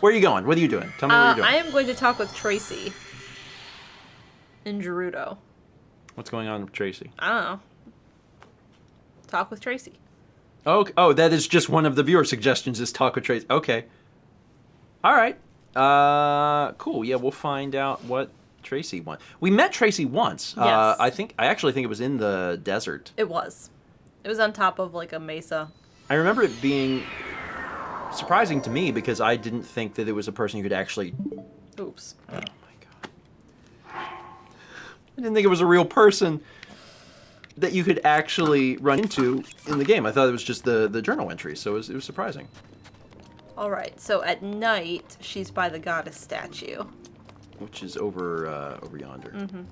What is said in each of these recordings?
Where are you going? What are you doing? Tell me what you're doing. I am going to talk with Tracy in Gerudo. What's going on with Tracy? I don't know. Talk with Tracy. Oh, that is just one of the viewer suggestions is talk with Tracy. Okay. All right. Cool. Yeah, we'll find out what Tracy wants. We met Tracy once. Yes. I actually think it was in the desert. It was. It was on top of like a mesa. I remember it being surprising to me because I didn't think that it was a person you could actually... Oops. Oh my god. I didn't think it was a real person that you could actually run into in the game. I thought it was just the journal entry, so it was surprising. Alright, so at night, she's by the goddess statue. Which is over yonder. Mm-hmm.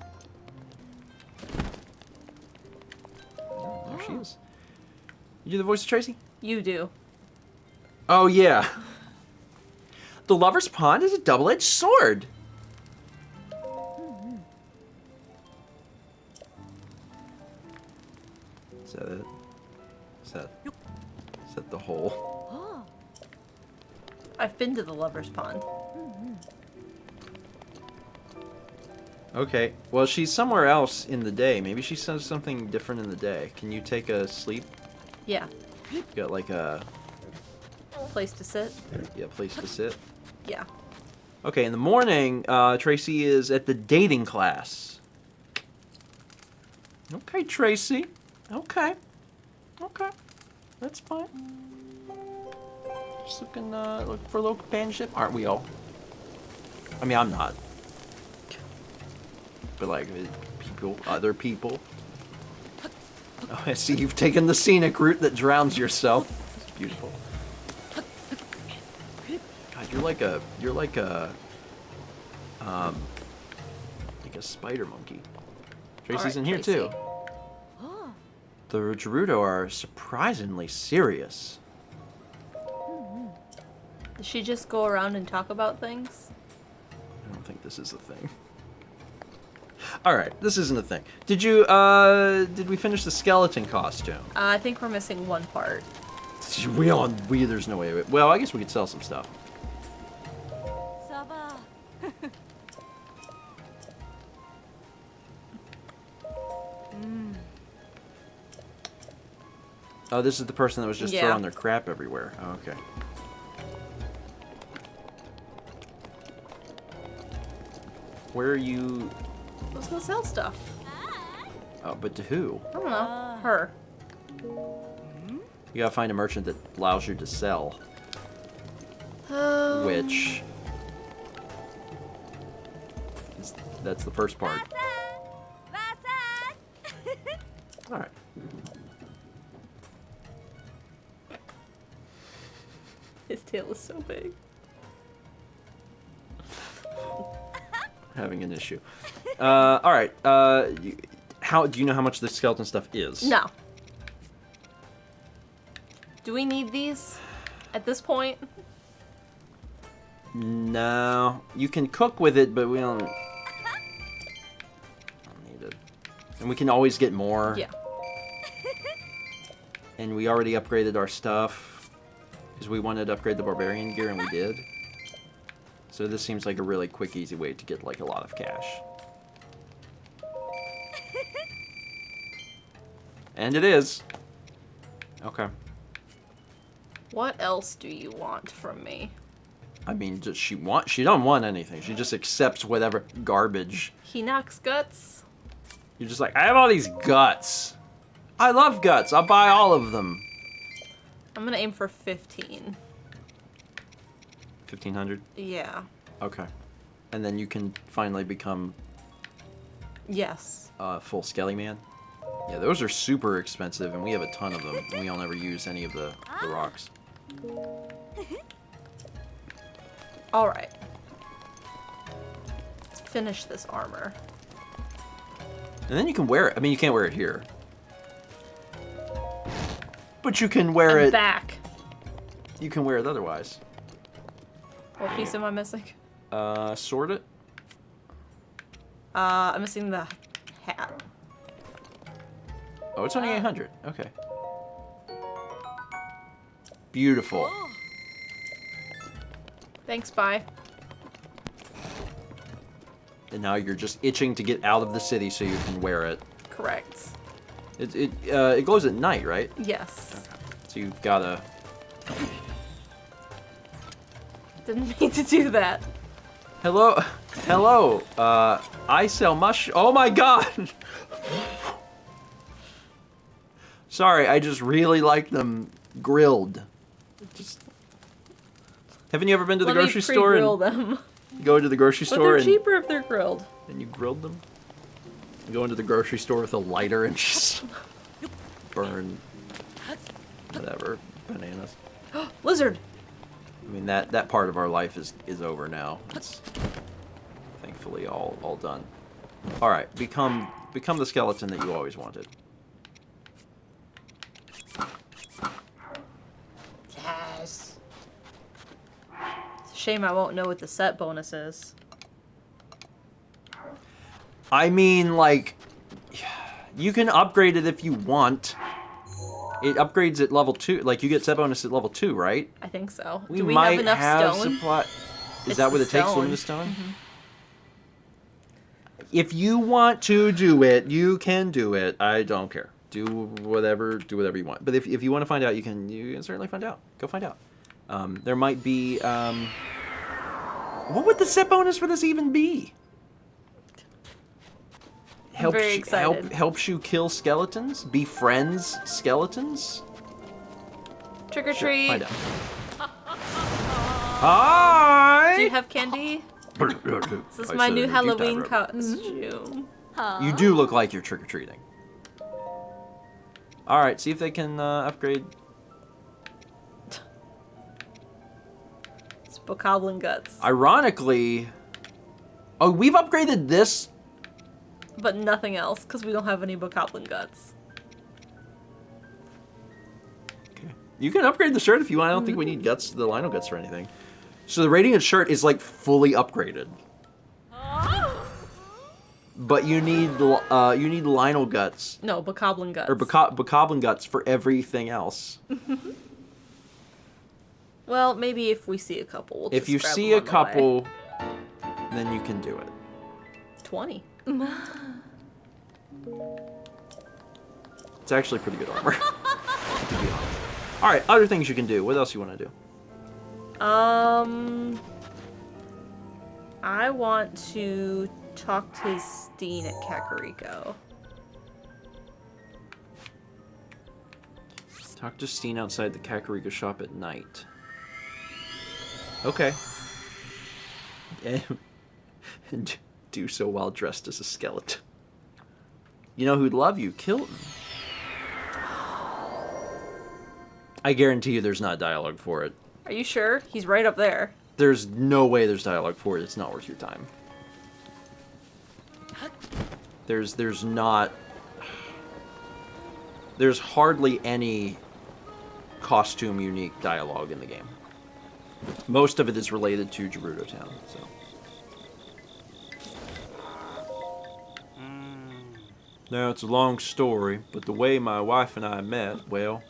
Oh, there she is. You do the voice of Tracy? You do. Oh, yeah. The Lover's Pond is a double-edged sword. Is that it? Is that the hole? I've been to the Lover's Pond. Okay. Well, she's somewhere else in the day. Maybe she says something different in the day. Can you take a sleep? Yeah. You got like a... Place to sit? Yeah, place to sit. Yeah. Okay, in the morning, Tracy is at the dating class. Okay, Tracy. Okay. Okay. That's fine. Just looking for a little companionship. Aren't we all? I mean, I'm not. But like, people, other people. Oh, I see you've taken the scenic route that drowns yourself. It's beautiful. God, you're like a spider monkey. Tracy's in here too. The Gerudo are surprisingly serious. Does she just go around and talk about things? I don't think this is a thing. Alright, this isn't a thing. Did we finish the skeleton costume? I think we're missing one part. There's no way. Well, I guess we could sell some stuff. Saba. Oh, this is the person that was just Yeah. throwing their crap everywhere. Oh, okay. Where are you? Let's go sell stuff. Oh, but to who? I don't know. Her. You gotta find a merchant that allows you to sell. Which... That's the first part. Alright. His tail is so big. Having an issue. Alright. How do you know how much the skeleton stuff is? No. Do we need these at this point? No. You can cook with it, but we don't need it. And we can always get more. Yeah. And we already upgraded our stuff. Because we wanted to upgrade the barbarian gear, and we did. So this seems like a really quick, easy way to get, like, a lot of cash. And it is. Okay. What else do you want from me? I mean, she don't want anything. She just accepts whatever garbage. He knocks guts. You're just like, I have all these guts. I love guts. I'll buy all of them. I'm gonna aim for 15. 1,500? Yeah. Okay. And then you can finally become Yes. full Skellyman. Yeah, those are super expensive, and we have a ton of them, and we all never use any of the rocks. Alright. Let's finish this armor. And then you can wear it. I mean, you can't wear it here. But you can wear And it. back. You can wear it otherwise. What piece am I missing? Sort it. I'm missing the hat. Oh, it's only 800. Okay. Beautiful. Thanks, bye. And now you're just itching to get out of the city so you can wear it. Correct. It glows at night, right? Yes. So you've gotta... Didn't mean to do that. Hello? Hello? I sell oh my god! Sorry, I just really like them grilled. Just... Haven't you ever been to the grocery store pre-grill them. go into the grocery But store they're cheaper if they're grilled. and you grilled them? You go into the grocery store with a lighter and just burn whatever bananas. Lizard. I mean that part of our life is over now. It's thankfully all done. All right, become the skeleton that you always wanted. Yes. It's a shame I won't know what the set bonus is. I mean, like, you can upgrade it if you want. It upgrades at level 2. Like, you get set bonus at level 2, right? I think so. We Do we might have enough stone? supply. Is It's that what the it takes, stone. Lumina Stone? Mm-hmm. If you want to do it, you can do it. I don't care. Do whatever you want. But if you want to find out, you can certainly find out. Go find out. There might be. What would the set bonus for this even be? Very excited. Helps you kill skeletons? Befriends skeletons? Trick or Sure, treat. find out. Hi! Do you have candy? This is my new Halloween costume. You do look like you're trick-or-treating. Alright, see if they can upgrade. It's bokoblin guts. Ironically... Oh, we've upgraded this? But nothing else, because we don't have any bokoblin guts. Okay. You can upgrade the shirt if you want. I don't think we need guts, the lino guts or anything. So the Radiant shirt is like fully upgraded. But you need lino guts. No, bokoblin guts. Or bokoblin guts for everything else. Well, maybe if we see a couple. We'll If just you grab see them a on the way. couple, then you can do it. 20. It's actually pretty good armor. To be honest. Alright, other things you can do. What else you want to do? I want to talk to Steen at Kakariko. Talk to Steen outside the Kakariko shop at night. Okay. And do so while dressed as a skeleton. You know who'd love you? Kilton. I guarantee you there's not dialogue for it. Are you sure? He's right up there. There's no way there's dialogue for it. It's not worth your time. There's not... There's hardly any costume unique dialogue in the game. Most of it is related to Gerudo Town, so... Now, it's a long story, but the way my wife and I met, well,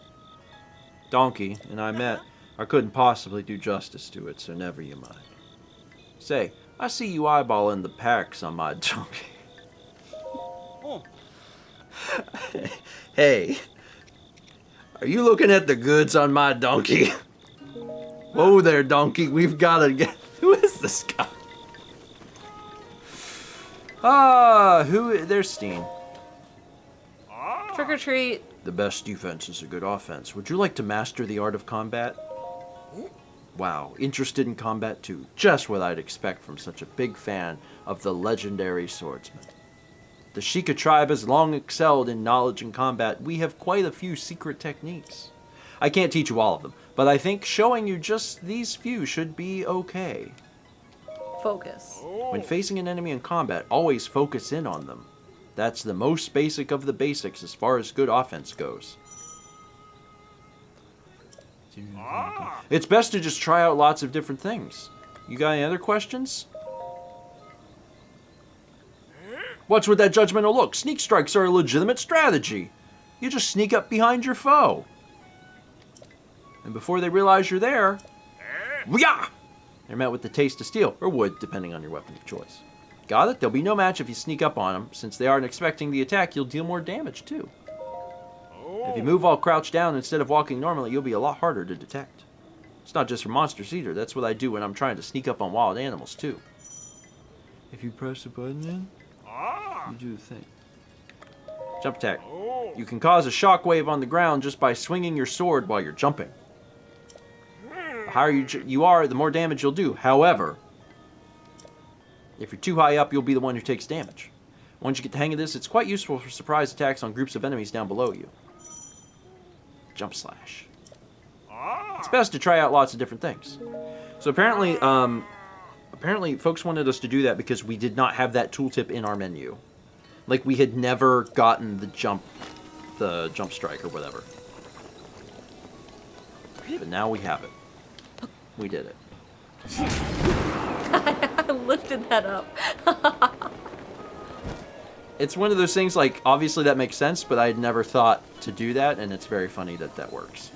Donkey and I met, I couldn't possibly do justice to it, so never you mind. Say, I see you eyeballing the packs on my donkey. Hey, are you looking at the goods on my donkey? Whoa there, donkey, we've gotta get... Who is this guy? There's Steen. Trick or treat. The best defense is a good offense. Would you like to master the art of combat? Wow, interested in combat too. Just what I'd expect from such a big fan of the legendary swordsman. The Sheikah tribe has long excelled in knowledge and combat. We have quite a few secret techniques. I can't teach you all of them, but I think showing you just these few should be okay. Focus. When facing an enemy in combat, always focus in on them. That's the most basic of the basics as far as good offense goes. It's best to just try out lots of different things. You got any other questions? What's with that judgmental look? Sneak strikes are a legitimate strategy. You just sneak up behind your foe. And before they realize you're there, yeah! They're met with the taste of steel, or wood, depending on your weapon of choice. Got it? They'll be no match if you sneak up on them. Since they aren't expecting the attack, you'll deal more damage, too. If you move all crouched down instead of walking normally, you'll be a lot harder to detect. It's not just for monsters either. That's what I do when I'm trying to sneak up on wild animals, too. If you press a button in, you do the thing. Jump attack. You can cause a shockwave on the ground just by swinging your sword while you're jumping. The higher you are, the more damage you'll do. However, if you're too high up, you'll be the one who takes damage. Once you get the hang of this, it's quite useful for surprise attacks on groups of enemies down below you. Jump slash. It's best to try out lots of different things. So apparently folks wanted us to do that because we did not have that tooltip in our menu. Like we had never gotten the jump strike or whatever. But now we have it. We did it. I lifted that up. It's one of those things, like, obviously that makes sense, but I had never thought to do that, and it's very funny that that works.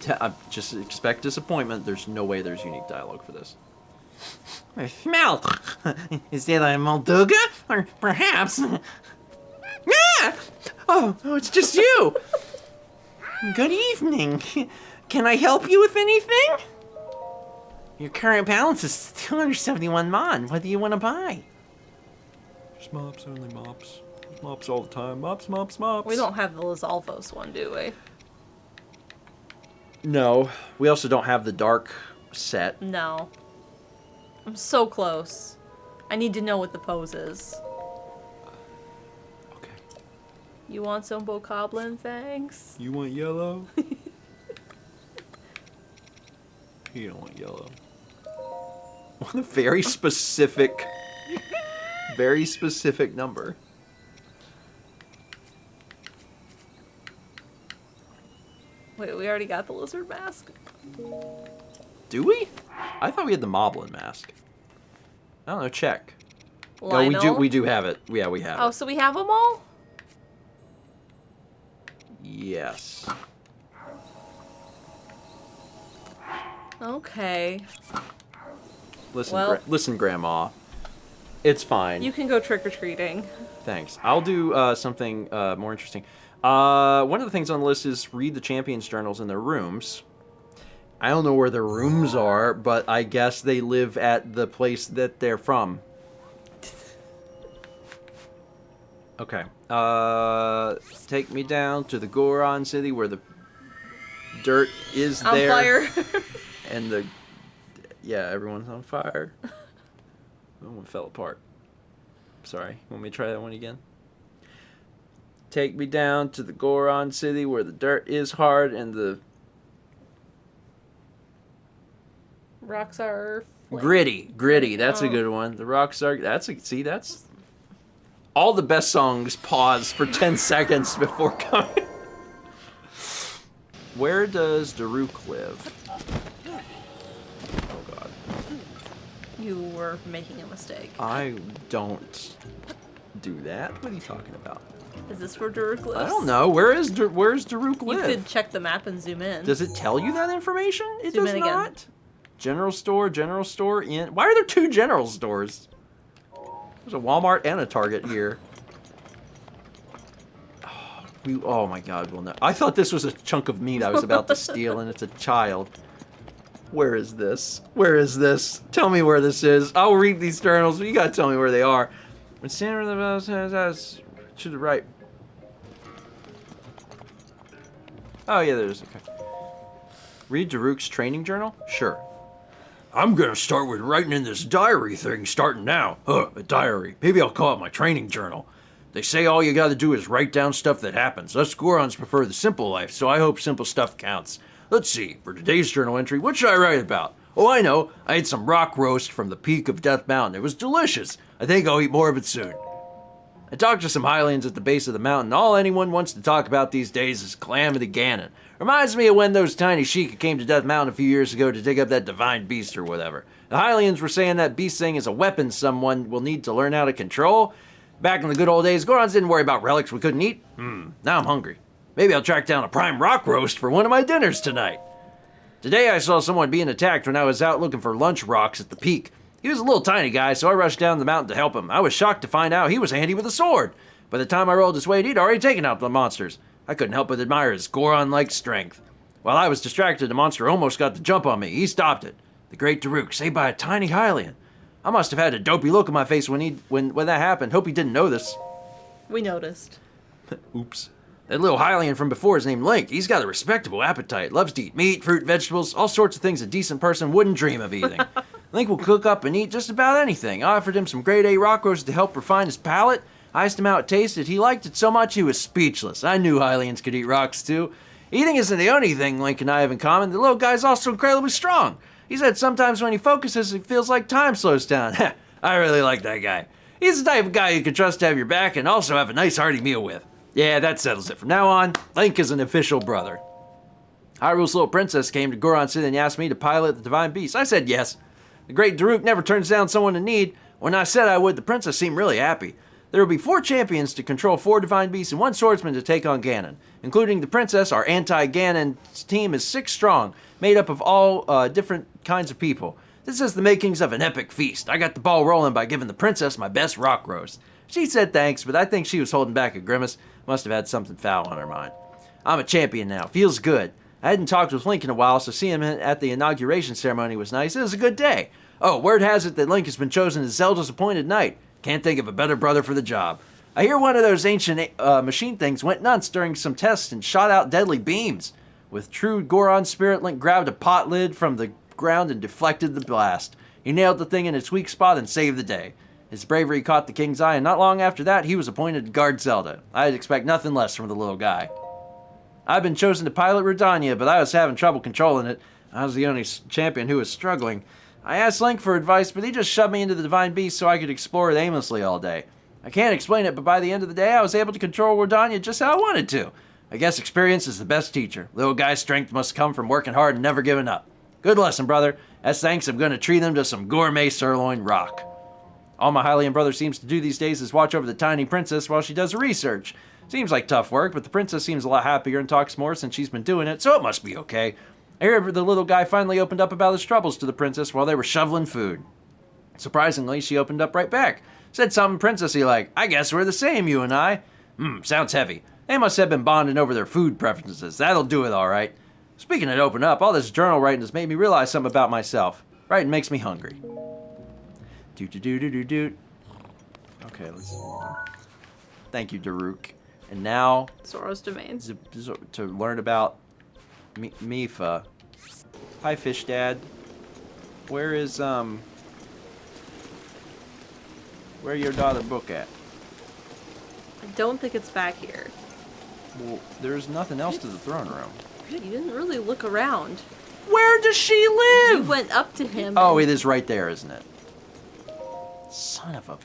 I just expect disappointment. There's no way there's unique dialogue for this. I smell. Is that a Molduga? Or perhaps... Ah! Oh, it's just you! Good evening. Can I help you with anything? Your current balance is 271 mon. What do you want to buy? Just mops, only mops. Just mops all the time. Mops, mops, mops. We don't have the Lizalvos one, do we? No. We also don't have the dark set. No. I'm so close. I need to know what the pose is. Okay. You want some bokoblin fangs? You want yellow? You don't want yellow. What a very specific number. Wait, we already got the lizard mask? Do we? I thought we had the moblin mask. I don't know, check. Lionel? No, we do have it. Yeah, we have Oh, it. so we have them all? Yes. Okay. Listen, Well- listen, Grandma. It's fine. You can go trick-or-treating. Thanks. I'll do something more interesting. One of the things on the list is read the champions' journals in their rooms. I don't know where their rooms are, but I guess they live at the place that they're from. Okay. Take me down to the Goron city where the dirt is there. On fire. And the... Yeah, everyone's on fire. That one fell apart. Sorry. Want me to try that one again? Take me down to the Goron city where the dirt is hard and the... Rocks are... Gritty. That's a good one. The rocks are... That's... All the best songs pause for 10 seconds before coming. Where does Daruk live? Oh, God. You were making a mistake. I don't do that. What are you talking about? Is this where Daruk lives? I don't know. Where's Daruk You live? could check the map and zoom in. Does it tell you that information? It Zoom does in again. not. General store, in. Why are there two general stores? There's a Walmart and a Target here. Oh my God, we'll know. I thought this was a chunk of meat I was about to steal, and it's a child. Where is this? Where is this? Tell me where this is. I'll read these journals, but you gotta tell me where they are. When standing in the house to the right. Oh yeah, there's okay. Read Daruk's training journal? Sure. I'm gonna start with writing in this diary thing starting now. A diary. Maybe I'll call it my training journal. They say all you gotta do is write down stuff that happens. Us Gorons prefer the simple life, so I hope simple stuff counts. Let's see, for today's journal entry, what should I write about? Oh, I know. I ate some rock roast from the peak of Death Mountain. It was delicious. I think I'll eat more of it soon. I talked to some Highlands at the base of the mountain. All anyone wants to talk about these days is Calamity Ganon. Reminds me of when those tiny Sheikah came to Death Mountain a few years ago to dig up that divine beast or whatever. The Highlands were saying that beast thing is a weapon someone will need to learn how to control. Back in the good old days, Gorons didn't worry about relics we couldn't eat. Now I'm hungry. Maybe I'll track down a prime rock roast for one of my dinners tonight. Today I saw someone being attacked when I was out looking for lunch rocks at the peak. He was a little tiny guy, so I rushed down the mountain to help him. I was shocked to find out he was handy with a sword. By the time I rolled his weight, he'd already taken out the monsters. I couldn't help but admire his Goron-like strength. While I was distracted, the monster almost got the jump on me. He stopped it. The great Daruk, saved by a tiny Hylian. I must have had a dopey look on my face when that happened. Hope he didn't notice. We noticed. Oops. That little Hylian from before is named Link. He's got a respectable appetite. Loves to eat meat, fruit, vegetables, all sorts of things a decent person wouldn't dream of eating. Link will cook up and eat just about anything. I offered him some grade A rock roast to help refine his palate. I asked him how it tasted. He liked it so much he was speechless. I knew Hylians could eat rocks too. Eating isn't the only thing Link and I have in common. The little guy's also incredibly strong. He said sometimes when he focuses, it feels like time slows down. I really like that guy. He's the type of guy you can trust to have your back and also have a nice hearty meal with. Yeah, that settles it. From now on, Link is an official brother. Hyrule's little princess came to Goron City and asked me to pilot the divine beast. I said yes. The great Daruk never turns down someone in need. When I said I would, the princess seemed really happy. There will be 4 champions to control 4 divine beasts and 1 swordsman to take on Ganon. Including the princess, our anti-Ganon team is 6 strong, made up of all different kinds of people. This is the makings of an epic feast. I got the ball rolling by giving the princess my best rock roast. She said thanks, but I think she was holding back a grimace. Must have had something foul on her mind. I'm a champion now. Feels good. I hadn't talked with Link in a while, so seeing him at the inauguration ceremony was nice. It was a good day. Oh, word has it that Link has been chosen as Zelda's appointed knight. Can't think of a better brother for the job. I hear one of those ancient machine things went nuts during some tests and shot out deadly beams. With true Goron spirit, Link grabbed a pot lid from the ground and deflected the blast. He nailed the thing in its weak spot and saved the day. His bravery caught the king's eye, and not long after that, he was appointed to guard Zelda. I'd expect nothing less from the little guy. I've been chosen to pilot Rodania, but I was having trouble controlling it. I was the only champion who was struggling. I asked Link for advice, but he just shoved me into the divine beast so I could explore it aimlessly all day. I can't explain it, but by the end of the day, I was able to control Rodania just how I wanted to. I guess experience is the best teacher. Little guy's strength must come from working hard and never giving up. Good lesson, brother. As thanks, I'm going to treat him to some gourmet sirloin rock. All my Hylian brother seems to do these days is watch over the tiny princess while she does her research. Seems like tough work, but the princess seems a lot happier and talks more since she's been doing it, so it must be okay. I hear the little guy finally opened up about his troubles to the princess while they were shoveling food. Surprisingly, she opened up right back. Said something princessy like, I guess we're the same, you and I. Sounds heavy. They must have been bonding over their food preferences. That'll do it all right. Speaking of open up, all this journal writing has made me realize something about myself. Writing makes me hungry. Doot. Okay, let's... Thank you, Daruk. And now... Zora's domain. To learn about Mifa. Hi, Fish Dad. Where is, where your daughter book at? I don't think it's back here. Well, there's nothing else to the throne room. You didn't really look around. Where does she live? You went up to him. Oh, it is right there, isn't it? Son of a...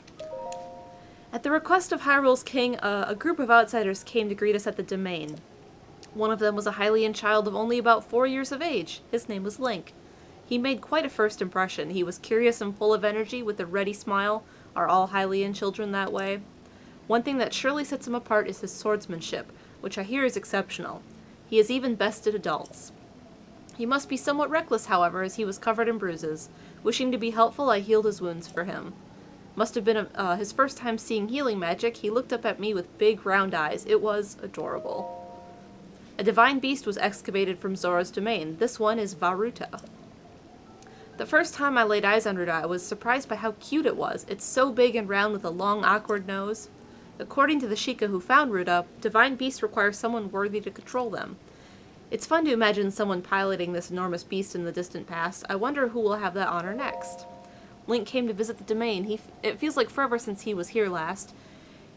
At the request of Hyrule's king, a group of outsiders came to greet us at the domain. One of them was a Hylian child of only about 4 years of age. His name was Link. He made quite a first impression. He was curious and full of energy with a ready smile. Are all Hylian children that way? One thing that surely sets him apart is his swordsmanship, which I hear is exceptional. He has even bested adults. He must be somewhat reckless, however, as he was covered in bruises. Wishing to be helpful, I healed his wounds for him. Must have been his first time seeing healing magic. He looked up at me with big round eyes. It was adorable. A divine beast was excavated from Zora's domain. This one is Varuta. The first time I laid eyes on Ruta, I was surprised by how cute it was. It's so big and round with a long, awkward nose. According to the Sheikah who found Ruta, divine beasts require someone worthy to control them. It's fun to imagine someone piloting this enormous beast in the distant past. I wonder who will have that honor next. Link came to visit the domain. It feels like forever since he was here last.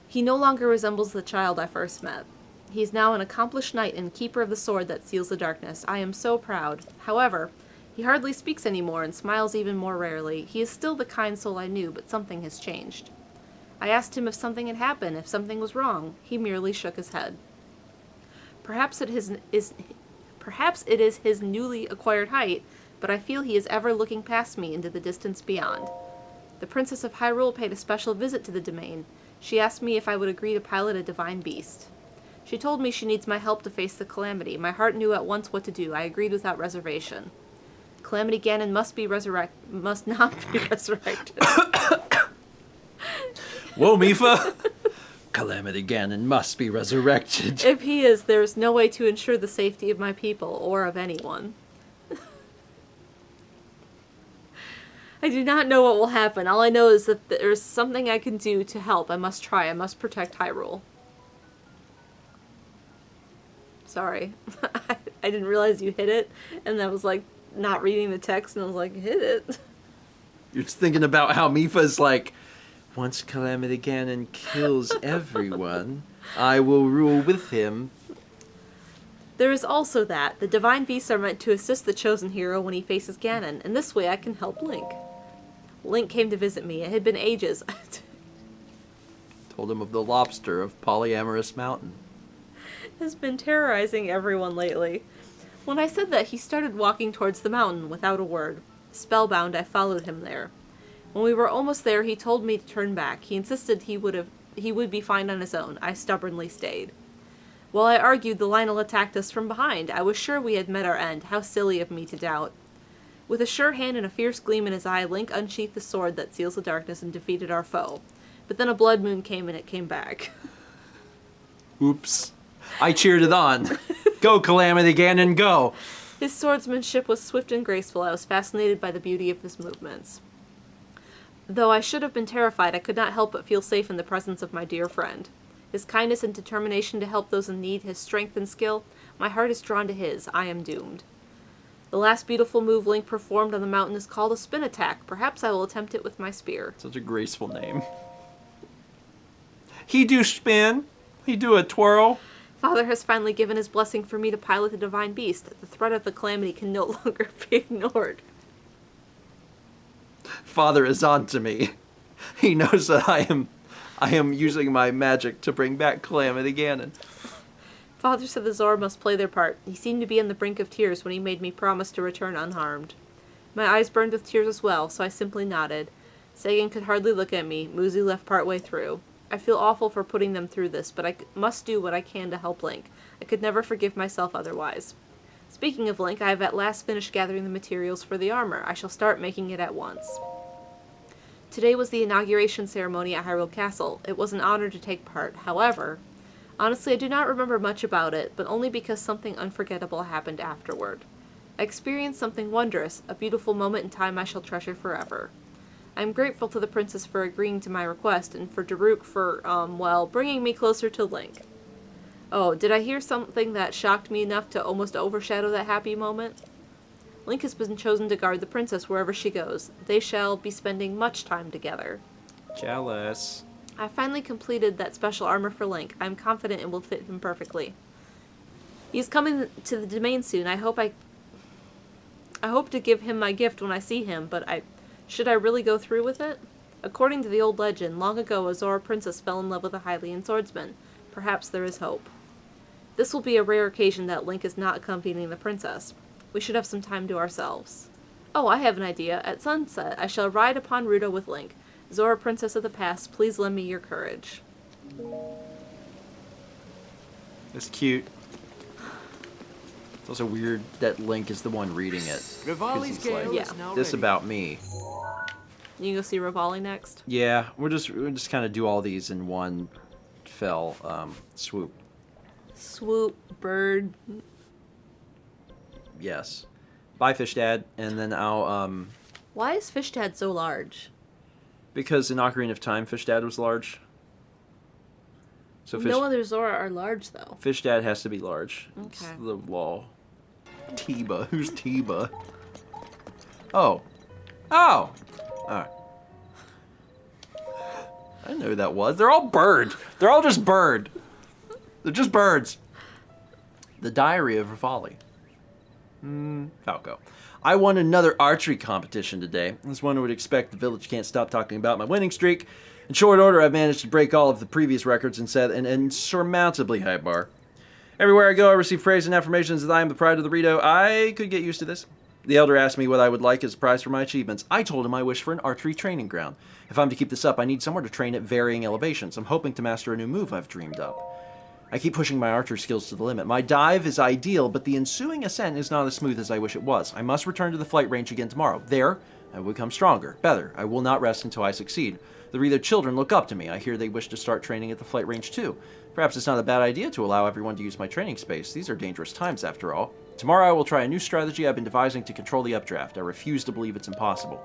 He no longer resembles the child I first met. He is now an accomplished knight and keeper of the sword that seals the darkness. I am so proud. However, he hardly speaks anymore and smiles even more rarely. He is still the kind soul I knew, but something has changed. I asked him if something had happened, if something was wrong. He merely shook his head. Perhaps it is his newly acquired height, but I feel he is ever looking past me into the distance beyond. The Princess of Hyrule paid a special visit to the domain. She asked me if I would agree to pilot a divine beast. She told me she needs my help to face the Calamity. My heart knew at once what to do. I agreed without reservation. Calamity Ganon must not be resurrected. Whoa, Mifa! Calamity Ganon must be resurrected. If he is, there is no way to ensure the safety of my people, or of anyone. I do not know what will happen. All I know is that there is something I can do to help. I must try. I must protect Hyrule. Sorry. I didn't realize you hit it, and I was like, not reading the text, and I was like, hit it. You're just thinking about how Mifa's like, once Calamity Ganon kills everyone, I will rule with him. There is also that. The divine beasts are meant to assist the chosen hero when he faces Ganon, and this way I can help Link. Link came to visit me. It had been ages. Told him of the lobster of Polyamorous Mountain. Has been terrorizing everyone lately. When I said that, he started walking towards the mountain without a word. Spellbound, I followed him there. When we were almost there, he told me to turn back. He insisted he would be fine on his own. I stubbornly stayed. While I argued, the Lionel attacked us from behind. I was sure we had met our end. How silly of me to doubt. With a sure hand and a fierce gleam in his eye, Link unsheathed the sword that seals the darkness and defeated our foe. But then a blood moon came and it came back. Oops. I cheered it on. Go, Calamity Ganon, go! His swordsmanship was swift and graceful. I was fascinated by the beauty of his movements. Though I should have been terrified, I could not help but feel safe in the presence of my dear friend. His kindness and determination to help those in need, his strength and skill, my heart is drawn to his. I am doomed. The last beautiful move Link performed on the mountain is called a spin attack. Perhaps I will attempt it with my spear. Such a graceful name. He do spin. He do a twirl. Father has finally given his blessing for me to pilot the divine beast. The threat of the Calamity can no longer be ignored. Father is on to me. He knows that I am using my magic to bring back Calamity Ganon. Father said the Zora must play their part. He seemed to be on the brink of tears when he made me promise to return unharmed. My eyes burned with tears as well, so I simply nodded. Sagan could hardly look at me. Muzi left partway through. I feel awful for putting them through this, but I must do what I can to help Link. I could never forgive myself otherwise. Speaking of Link, I have at last finished gathering the materials for the armor. I shall start making it at once. Today was the inauguration ceremony at Hyrule Castle. It was an honor to take part. However, honestly, I do not remember much about it, but only because something unforgettable happened afterward. I experienced something wondrous, a beautiful moment in time I shall treasure forever. I am grateful to the princess for agreeing to my request, and for Daruk for, bringing me closer to Link. Oh, did I hear something that shocked me enough to almost overshadow that happy moment? Link has been chosen to guard the princess wherever she goes. They shall be spending much time together. Jealous. I finally completed that special armor for Link. I am confident it will fit him perfectly. He's coming to the domain soon. I hope to give him my gift when I see him, but should I really go through with it? According to the old legend, long ago a Zora princess fell in love with a Hylian swordsman. Perhaps there is hope. This will be a rare occasion that Link is not accompanying the princess. We should have some time to ourselves. Oh, I have an idea. At sunset, I shall ride upon Ruto with Link. Zora, princess of the past, please lend me your courage. It's cute. It's also weird that Link is the one reading it. 'Cause Rivali's he's gale like, is now this ready. about me. You can go see Rivali next? Yeah, we'll just kind of do all these in one fell swoop. Swoop, bird. Yes. Bye, Fish Dad, and then I'll Why is Fish Dad so large? because in Ocarina of Time, Fish Dad was large. So No other Zora are large, though. Fish Dad has to be large. It's Okay. the law. Tiba. Who's Tiba? Oh. Oh! Alright. I didn't know who that was. They're all bird. They're all just bird. They're just birds. The Diary of Rivali. Falco. I won another archery competition today. As one would expect, the village can't stop talking about my winning streak. In short order, I've managed to break all of the previous records and set an insurmountably high bar. Everywhere I go, I receive praise and affirmations that I am the pride of the Rito. I could get used to this. The elder asked me what I would like as a prize for my achievements. I told him I wish for an archery training ground. If I'm to keep this up, I need somewhere to train at varying elevations. I'm hoping to master a new move I've dreamed up. I keep pushing my archery skills to the limit. My dive is ideal, but the ensuing ascent is not as smooth as I wish it was. I must return to the flight range again tomorrow. There, I will become stronger, better. I will not rest until I succeed. The Reader children look up to me. I hear they wish to start training at the flight range too. Perhaps it's not a bad idea to allow everyone to use my training space. These are dangerous times, after all. Tomorrow I will try a new strategy I've been devising to control the updraft. I refuse to believe it's impossible.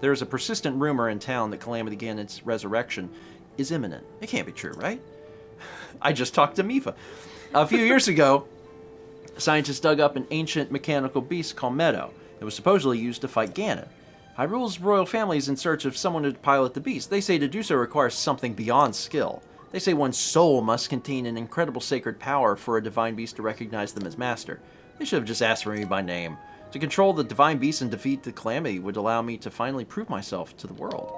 There is a persistent rumor in town that Calamity Ganon's resurrection is imminent. It can't be true, right? I just talked to Mifa. A few years ago, scientists dug up an ancient mechanical beast called Meadow that was supposedly used to fight Ganon. Hyrule's royal family is in search of someone to pilot the beast. They say to do so requires something beyond skill. They say one's soul must contain an incredible sacred power for a divine beast to recognize them as master. They should have just asked for me by name. To control the divine beast and defeat the calamity would allow me to finally prove myself to the world.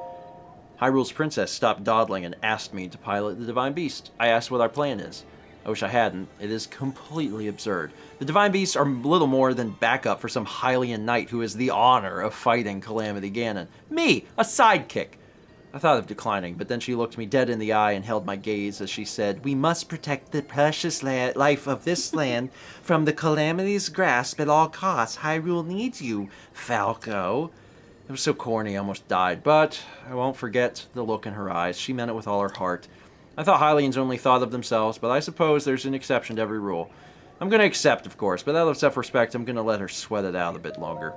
Hyrule's princess stopped dawdling and asked me to pilot the divine beast. I asked what our plan is. I wish I hadn't. It is completely absurd. The divine beasts are little more than backup for some Hylian knight who has the honor of fighting Calamity Ganon. Me, a sidekick. I thought of declining, but then she looked me dead in the eye and held my gaze as she said, "We must protect the precious life of this land from the calamity's grasp at all costs. Hyrule needs you, Falco." It was so corny, I almost died, but I won't forget the look in her eyes. She meant it with all her heart. I thought Hylians only thought of themselves, but I suppose there's an exception to every rule. I'm going to accept, of course, but out of self-respect, I'm going to let her sweat it out a bit longer.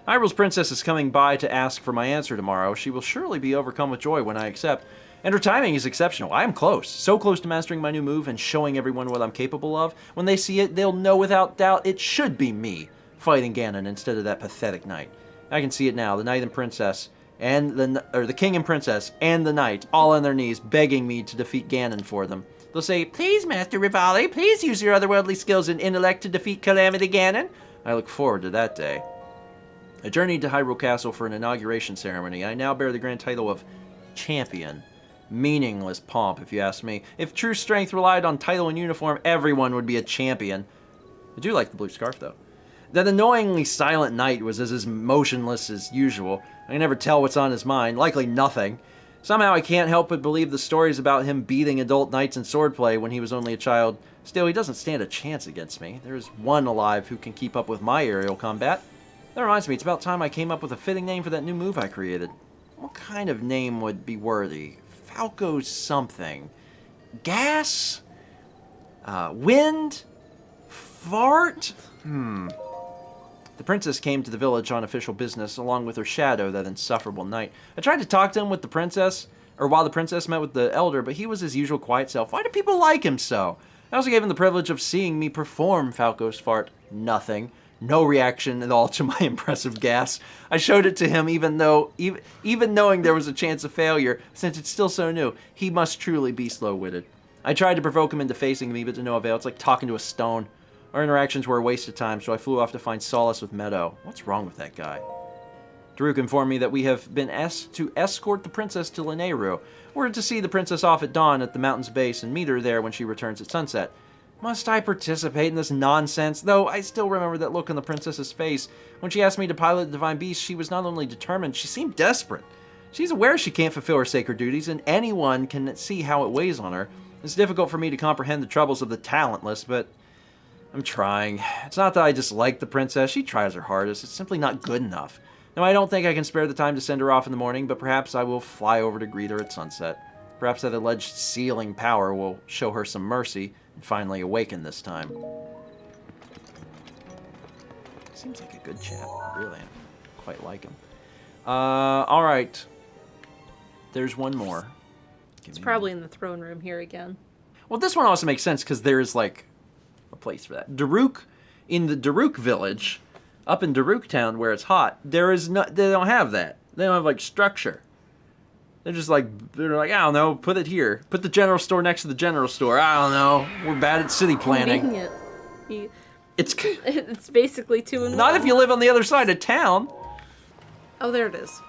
Hyrule's princess is coming by to ask for my answer tomorrow. She will surely be overcome with joy when I accept. And her timing is exceptional. I am close. So close to mastering my new move and showing everyone what I'm capable of. When they see it, they'll know without doubt it should be me fighting Ganon instead of that pathetic knight. I can see it now. The knight and princess, and the king and princess, and the knight, all on their knees, begging me to defeat Ganon for them. They'll say, "Please, Master Rivale, please use your otherworldly skills and intellect to defeat Calamity Ganon." I look forward to that day. I journeyed to Hyrule Castle for an inauguration ceremony. I now bear the grand title of Champion. Meaningless pomp, if you ask me. If true strength relied on title and uniform, everyone would be a champion. I do like the blue scarf, though. That annoyingly silent knight was as motionless as usual. I can never tell what's on his mind, likely nothing. Somehow I can't help but believe the stories about him beating adult knights in swordplay when he was only a child. Still, he doesn't stand a chance against me. There is one alive who can keep up with my aerial combat. That reminds me, it's about time I came up with a fitting name for that new move I created. What kind of name would be worthy? Falco something. Gas? Wind? Fart? The princess came to the village on official business, along with her shadow, that insufferable knight. I tried to talk to him with the princess, or while the princess met with the elder, but he was his usual quiet self. Why do people like him so? I also gave him the privilege of seeing me perform Falco's fart. Nothing. No reaction at all to my impressive gas. I showed it to him even knowing there was a chance of failure, since it's still so new. He must truly be slow-witted. I tried to provoke him into facing me, but to no avail. It's like talking to a stone. Our interactions were a waste of time, so I flew off to find solace with Meadow. What's wrong with that guy? Daruk informed me that we have been asked to escort the princess to Lanayru. We're to see the princess off at dawn at the mountain's base and meet her there when she returns at sunset. Must I participate in this nonsense? Though I still remember that look on the princess's face. When she asked me to pilot the divine beast, she was not only determined, she seemed desperate. She's aware she can't fulfill her sacred duties, and anyone can see how it weighs on her. It's difficult for me to comprehend the troubles of the talentless, but I'm trying. It's not that I dislike the princess. She tries her hardest. It's simply not good enough. Now, I don't think I can spare the time to send her off in the morning, but perhaps I will fly over to greet her at sunset. Perhaps that alleged sealing power will show her some mercy and finally awaken this time. Seems like a good chap, really. I quite like him. Alright. There's one more. It's probably in the throne room here again. Well, this one also makes sense because there is, like, a place for that. Daruk, in the Daruk village, up in Daruk town where it's hot, they don't have that. They don't have, like, structure. They're like, I don't know, put it here. Put the general store next to the general store. I don't know. We're bad at city planning. It's basically 2 in 1. Not if you live on the other side of town. Oh, there it is.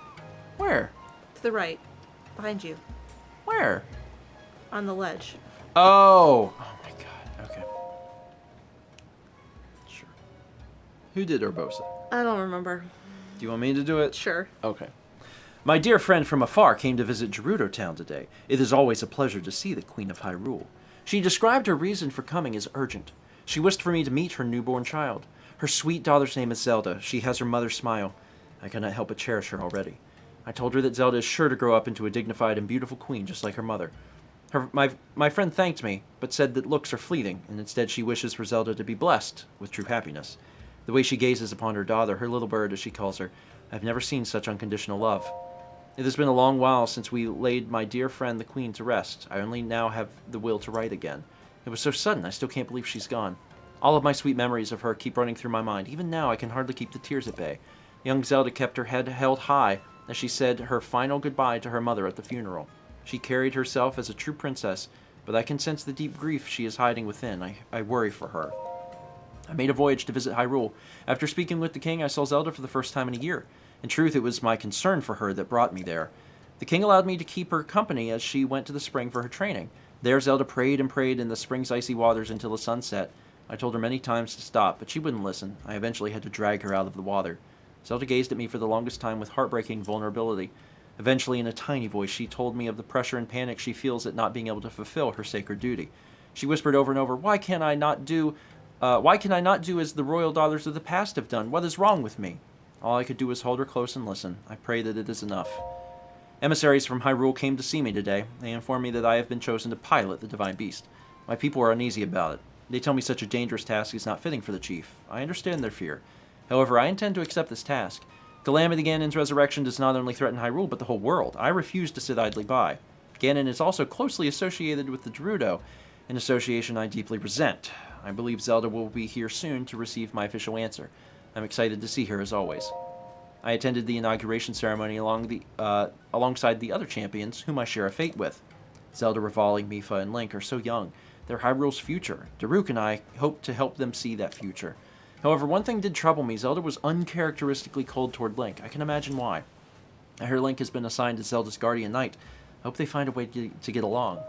Where? To the right. Behind you. Where? On the ledge. Oh. Oh my god. Okay. Sure. Who did Urbosa? I don't remember. Do you want me to do it? Sure. Okay. My dear friend from afar came to visit Gerudo Town today. It is always a pleasure to see the Queen of Hyrule. She described her reason for coming as urgent. She wished for me to meet her newborn child. Her sweet daughter's name is Zelda. She has her mother's smile. I cannot help but cherish her already. I told her that Zelda is sure to grow up into a dignified and beautiful queen just like her mother. My friend thanked me, but said that looks are fleeting, and instead she wishes for Zelda to be blessed with true happiness. The way she gazes upon her daughter, her little bird as she calls her, I've never seen such unconditional love. It has been a long while since we laid my dear friend the Queen to rest. I only now have the will to write again. It was so sudden, I still can't believe she's gone. All of my sweet memories of her keep running through my mind. Even now, I can hardly keep the tears at bay. Young Zelda kept her head held high as she said her final goodbye to her mother at the funeral. She carried herself as a true princess, but I can sense the deep grief she is hiding within. I worry for her. I made a voyage to visit Hyrule. After speaking with the king, I saw Zelda for the first time in a year. In truth, it was my concern for her that brought me there. The king allowed me to keep her company as she went to the spring for her training. There, Zelda prayed and prayed in the spring's icy waters until the sun set. I told her many times to stop, but she wouldn't listen. I eventually had to drag her out of the water. Zelda gazed at me for the longest time with heartbreaking vulnerability. Eventually, in a tiny voice, she told me of the pressure and panic she feels at not being able to fulfill her sacred duty. She whispered over and over, why can I not do as the royal daughters of the past have done? What is wrong with me? All I could do was hold her close and listen. I pray that it is enough. Emissaries from Hyrule came to see me today. They informed me that I have been chosen to pilot the divine beast. My people are uneasy about it. They tell me such a dangerous task is not fitting for the chief. I understand their fear. However, I intend to accept this task. Calamity Ganon's resurrection does not only threaten Hyrule, but the whole world. I refuse to sit idly by. Ganon is also closely associated with the Gerudo, an association I deeply resent. I believe Zelda will be here soon to receive my official answer. I'm excited to see her as always. I attended the inauguration ceremony alongside the other champions whom I share a fate with. Zelda, Rivali, Mipha, and Link are so young. They're Hyrule's future. Daruk and I hope to help them see that future. However, one thing did trouble me. Zelda was uncharacteristically cold toward Link. I can imagine why. I hear Link has been assigned as Zelda's guardian knight. I hope they find a way to get along.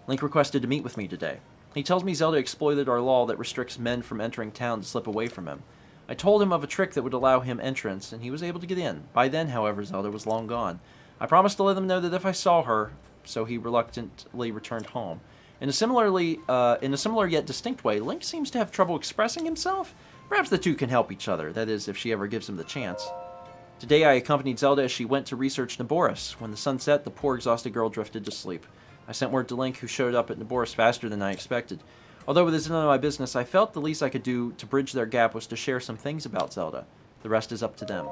Link requested to meet with me today. He tells me Zelda exploited our law that restricts men from entering town to slip away from him. I told him of a trick that would allow him entrance, and he was able to get in. By then, however, Zelda was long gone. I promised to let him know that if I saw her, so he reluctantly returned home. In a similar yet distinct way, Link seems to have trouble expressing himself. Perhaps the two can help each other, that is, if she ever gives him the chance. Today I accompanied Zelda as she went to research Naboris. When the sun set, the poor exhausted girl drifted to sleep. I sent word to Link, who showed up at Naboris faster than I expected. Although it is none of my business, I felt the least I could do to bridge their gap was to share some things about Zelda. The rest is up to them.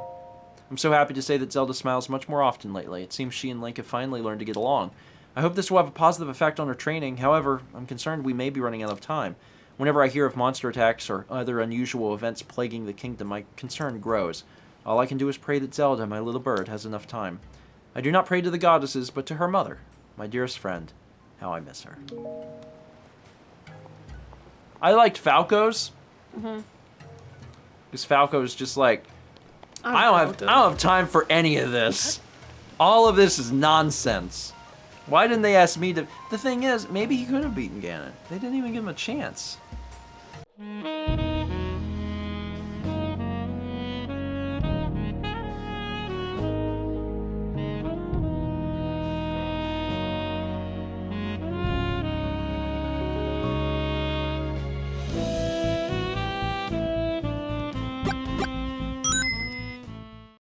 I'm so happy to say that Zelda smiles much more often lately. It seems she and Link have finally learned to get along. I hope this will have a positive effect on her training. However, I'm concerned we may be running out of time. Whenever I hear of monster attacks or other unusual events plaguing the kingdom, my concern grows. All I can do is pray that Zelda, my little bird, has enough time. I do not pray to the goddesses, but to her mother, my dearest friend. How I miss her. I liked Falco's. Because Falco is just like, I don't have time for any of this. All of this is nonsense. Why didn't they ask me to... The thing is, maybe he could have beaten Ganon. They didn't even give him a chance.